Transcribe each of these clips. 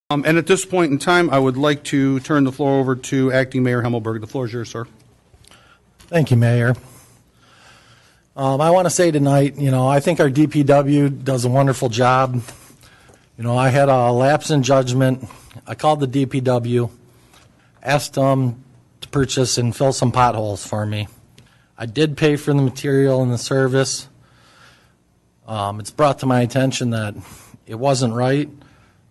And at this point in time, I would like to turn the floor over to Acting Mayor Hemelberg. The floor is yours, sir. Thank you, Mayor. I want to say tonight, I think our DPW does a wonderful job. I had a lapse in judgment. I called the DPW, asked them to purchase and fill some potholes for me. I did pay for the material and the service. It's brought to my attention that it wasn't right.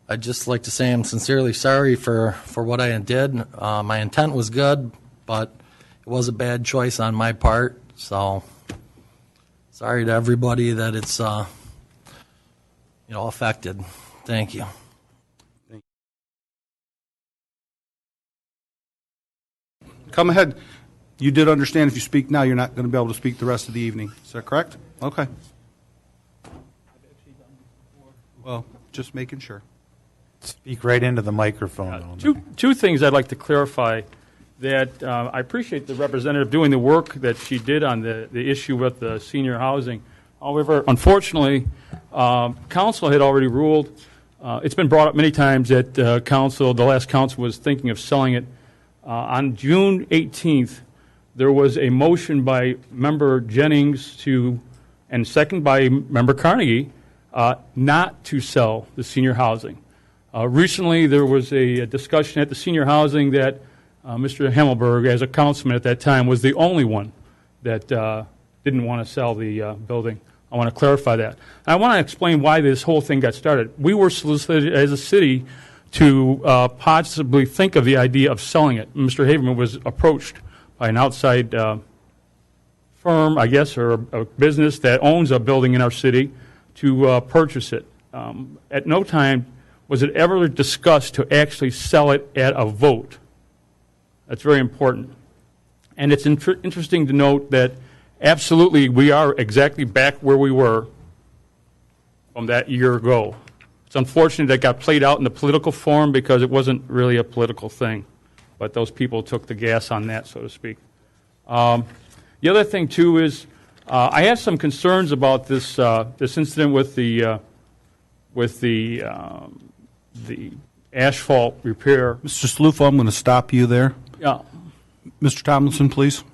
I'd just like to say I'm sincerely sorry for what I did. My intent was good, but it was a bad choice on my part. So sorry to everybody that it's affected. Thank you. Come ahead. You did understand if you speak now, you're not going to be able to speak the rest of the evening. Is that correct? Okay. Well, just making sure. Speak right into the microphone. Two things I'd like to clarify. That I appreciate the representative doing the work that she did on the issue with the senior housing. However, unfortunately, council had already ruled. It's been brought up many times that the last council was thinking of selling it. On June 18th, there was a motion by Member Jennings and second by Member Carnegie, not to sell the senior housing. Recently, there was a discussion at the senior housing that Mr. Hemelberg, as a councilman at that time, was the only one that didn't want to sell the building. I want to clarify that. And I want to explain why this whole thing got started. We were solicited as a city to possibly think of the idea of selling it. Mr. Haverman was approached by an outside firm, I guess, or a business that owns a building in our city to purchase it. At no time was it ever discussed to actually sell it at a vote. That's very important. And it's interesting to note that absolutely we are exactly back where we were from that year ago. It's unfortunate that got played out in the political form because it wasn't really a political thing. But those people took the gas on that, so to speak. The other thing, too, is I have some concerns about this incident with the asphalt repair. Mr. Cilluffo, I'm going to stop you there. Yeah. Mr. Tomlinson, please.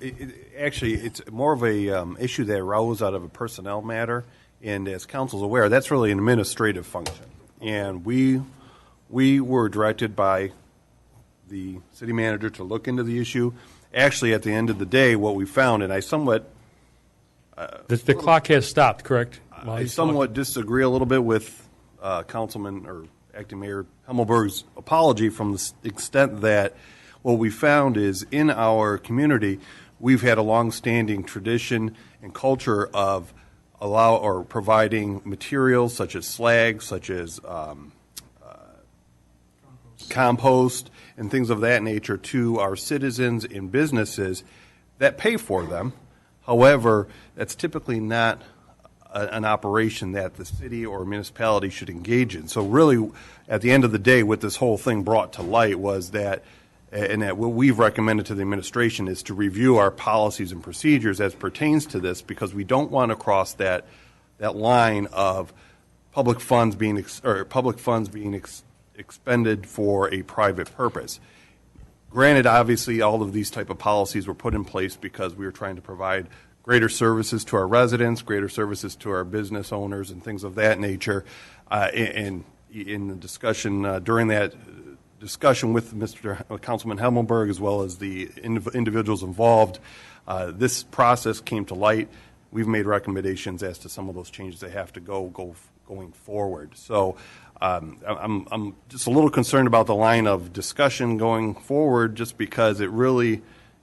Actually, it's more of a issue that arose out of a personnel matter, and as council's aware, that's really an administrative function. And we were directed by the city manager to look into the issue. Actually, at the end of the day, what we found, and I somewhat... the clock has stopped, correct? I somewhat disagree a little bit with Councilman or Acting Mayor Hemelberg's apology from the extent that what we found is in our community, we've had a long-standing tradition and culture of providing materials such as slag, such as compost, and things of that nature to our citizens and businesses that pay for them. However, that's typically not an operation that the city or municipality should engage in. So really, at the end of the day, what this whole thing brought to light was that, and that what we've recommended to the administration is to review our policies and procedures as pertains to this, because we don't want to cross that line of public funds being expended for a private purpose. Granted, obviously, all of these type of policies were put in place because we were trying to provide greater services to our residents, greater services to our business owners, and things of that nature. And in the discussion, during that discussion with Councilman Hemelberg, as well as the individuals involved, this process came to light. We've made recommendations as to some of those changes that have to going forward. So I'm just a little concerned about the line of discussion going forward, just because it really,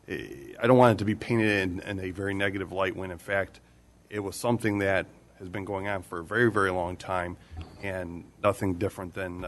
I don't want it to be painted in a very negative light when, in fact, it was something that has been going on for a very, very long time and nothing different than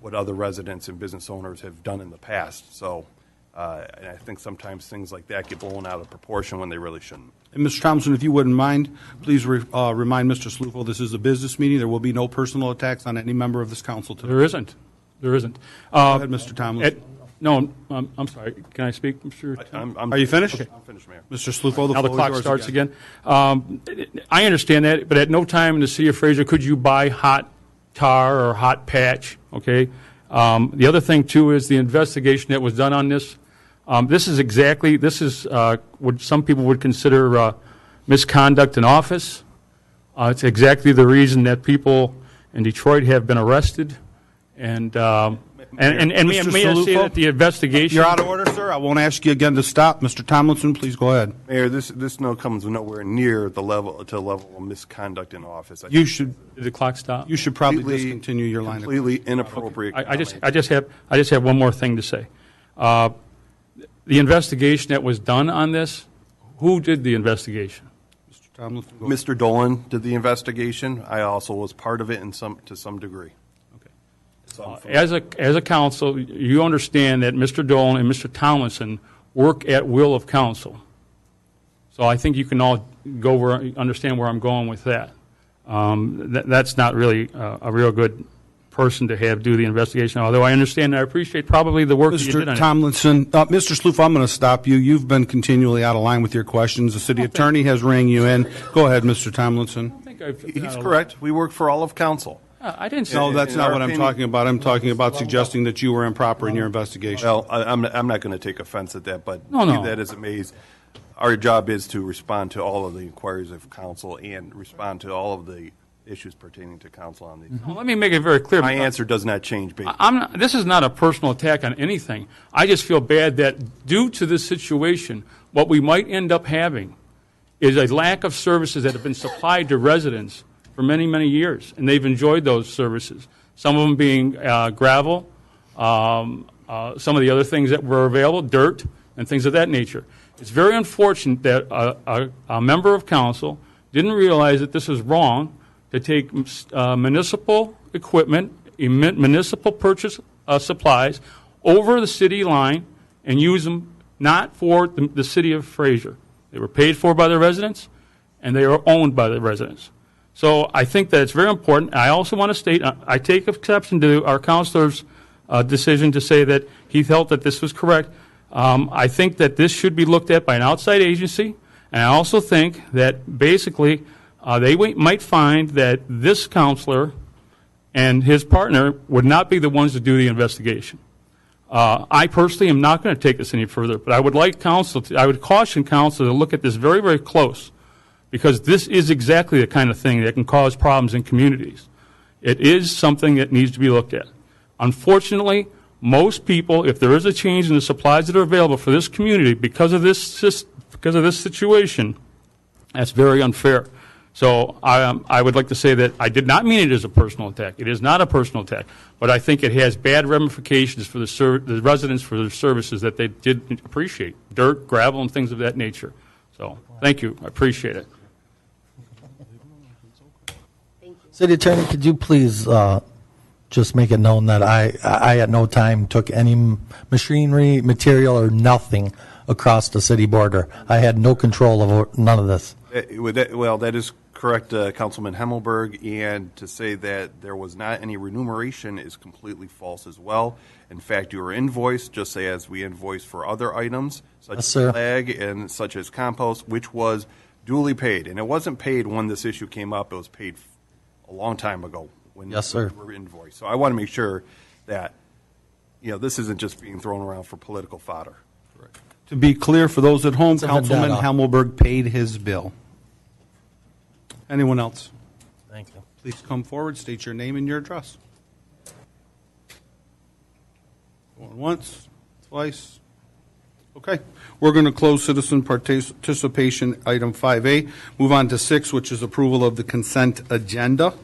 what other residents and business owners have done in the past. So and I think sometimes things like that get blown out of proportion when they really shouldn't. And Mr. Thompson, if you wouldn't mind, please remind Mr. Cilluffo this is a business meeting. There will be no personal attacks on any member of this council today. There isn't. There isn't. Go ahead, Mr. Tomlinson. No, I'm sorry. Can I speak, Mr. I'm Are you finished? Okay. I'm finished, Mayor. Mr. Cilluffo, the Now the floor clock is yours starts again. I understand that, but at no time in the city of Fraser could you buy hot tar or hot patch, okay? The other thing, too, is the investigation that was done on this. This is what some people would consider misconduct in office. It's exactly the reason that people in Detroit have been arrested. And may I say that the investigation... You're out of order, sir. I won't ask you again to stop. Mr. Tomlinson, please go ahead. Mayor, this no comes nowhere near the level of misconduct in office. You should Did the clock stop? you should probably discontinue your line of Completely inappropriate. I just have one more thing to say. The investigation that was done on this, who did the investigation? Mr. Tomlinson. Go Mr. Dolan did the investigation. I also was part of it to some degree. As a council, you understand that Mr. Dolan and Mr. Tomlinson work at will of council. So I think you can all understand where I'm going with that. That's not really a real good person to have do the investigation, although I understand and I appreciate probably the work that you did on Mr. it. Tomlinson, Mr. Cilluffo, I'm going to stop you. You've been continually out of line with your questions. The city attorney has rang you in. Go ahead, Mr. Tomlinson. He's correct. We work for all of council. I didn't say No, that. that's in not our what I'm opinion- talking about. I'm talking about suggesting that you were improper in your investigation. Well, I'm not going to take offense at that, but No. be that as it may, our job is to respond to all of the inquiries of council and respond to all of the issues pertaining to council on these. Well, let me make it very clear. My answer does not change. Based This is not a personal attack on anything. I just feel bad that due to this situation, what we might end up having is a lack of services that have been supplied to residents for many, many years, and they've enjoyed those services. Some of them being gravel, some of the other things that were available, dirt, and things of that nature. It's very unfortunate that a member of council didn't realize that this was wrong to take municipal equipment, municipal purchase supplies over the city line and use them not for the city of Fraser. They were paid for by the residents, and they are owned by the residents. So I think that it's very important. I also want to state, I take exception to our councilor's decision to say that he felt that this was correct. I think that this should be looked at by an outside agency, and I also think that basically they might find that this councilor and his partner would not be the ones to do the investigation. I personally am not going to take this any further, but I would caution council to look at this very, very close, because this is exactly the kind of thing that can cause problems in communities. It is something that needs to be looked at. Unfortunately, most people, if there is a change in the supplies that are available for this community because of this situation, that's very unfair. So I would like to say that I did not mean it as a personal attack. It is not a personal attack, but I think it has bad ramifications for the residents for the services that they did appreciate, dirt, gravel, and things of that nature. So thank you. I appreciate it. City Attorney, could you please just make it known that I at no time took any machinery, material, or nothing across the city border. I had no control over none of this. Well, that is correct, Councilman Hemelberg, and to say that there was not any remuneration is completely false as well. In fact, you were invoiced just as we invoiced for other items, such Yes, as sir. flag and such as compost, which was duly paid. And it wasn't paid when this issue came up. It was paid a long time ago when Yes, sir. we were invoiced. So I want to make sure that, this isn't just being thrown around for political fodder. To be clear, for those at home, It's a Councilman vendetta. Hemelberg paid his bill. Anyone else? Thank you. Please come forward, state your name and your address. Going once, twice. Okay. We're going to close citizen participation, item 5A. Move on to 6, which is approval of the consent agenda.